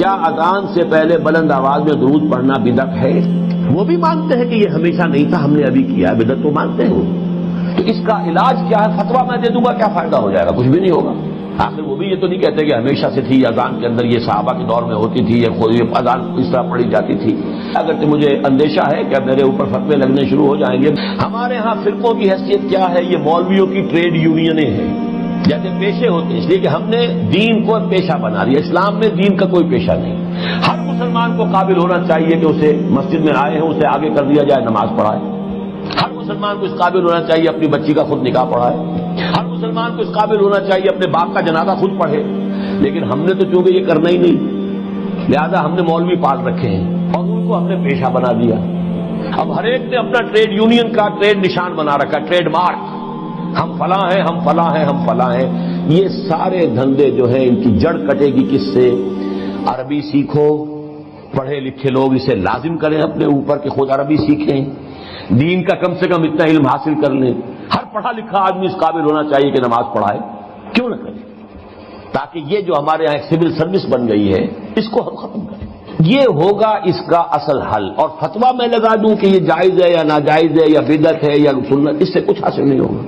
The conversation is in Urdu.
کیا اذان سے پہلے بلند آواز میں درود پڑھنا بدعت ہے؟ وہ بھی مانتے ہیں کہ یہ ہمیشہ نہیں تھا، ہم نے ابھی کیا، بدعت تو مانتے ہیں وہ۔ تو اس کا علاج کیا ہے؟ فتویٰ میں دے دوں گا، کیا فائدہ ہو جائے گا؟ کچھ بھی نہیں ہوگا۔ آخر وہ بھی یہ تو نہیں کہتے کہ ہمیشہ سے تھی اذان کے اندر، یہ صحابہ کے دور میں ہوتی تھی، یہ اذان اس طرح پڑھی جاتی تھی۔ اگر تو مجھے اندیشہ ہے کہ میرے اوپر فتوے لگنے شروع ہو جائیں گے۔ ہمارے ہاں فرقوں کی حیثیت کیا ہے؟ یہ مولویوں کی ٹریڈ یونینیں ہیں، جیسے پیشے ہوتے ہیں، اس لیے کہ ہم نے دین کو پیشہ بنا دیا۔ اسلام میں دین کا کوئی پیشہ نہیں۔ ہر مسلمان کو قابل ہونا چاہیے کہ اسے مسجد میں آئے ہیں اسے آگے کر دیا جائے، نماز پڑھائے۔ ہر مسلمان کو اس قابل ہونا چاہیے اپنی بچی کا خود نکاح پڑھائے۔ ہر مسلمان کو اس قابل ہونا چاہیے اپنے باپ کا جنازہ خود پڑھے۔ لیکن ہم نے تو چونکہ یہ کرنا ہی نہیں، لہذا ہم نے مولوی پال رکھے ہیں اور ان کو ہم نے پیشہ بنا دیا۔ اب ہر ایک نے اپنا ٹریڈ یونین کا ٹریڈ نشان بنا رکھا، ٹریڈ مارک، ہم فلاں ہیں، ہم فلاں ہیں، ہم فلاں ہیں۔ یہ سارے دھندے جو ہیں ان کی جڑ کٹے گی کس سے؟ عربی سیکھو، پڑھے لکھے لوگ اسے لازم کریں اپنے اوپر کہ خود عربی سیکھیں، دین کا کم سے کم اتنا علم حاصل کر لیں۔ ہر پڑھا لکھا آدمی اس قابل ہونا چاہیے کہ نماز پڑھائے، کیوں نہ کرے؟ تاکہ یہ جو ہمارے یہاں ایک سول سروس بن گئی ہے اس کو ہم ختم کریں۔ یہ ہوگا اس کا اصل حل۔ اور فتویٰ میں لگا دوں کہ یہ جائز ہے یا ناجائز ہے یا بدعت ہے یا سنت، اس سے کچھ حاصل نہیں ہوگا۔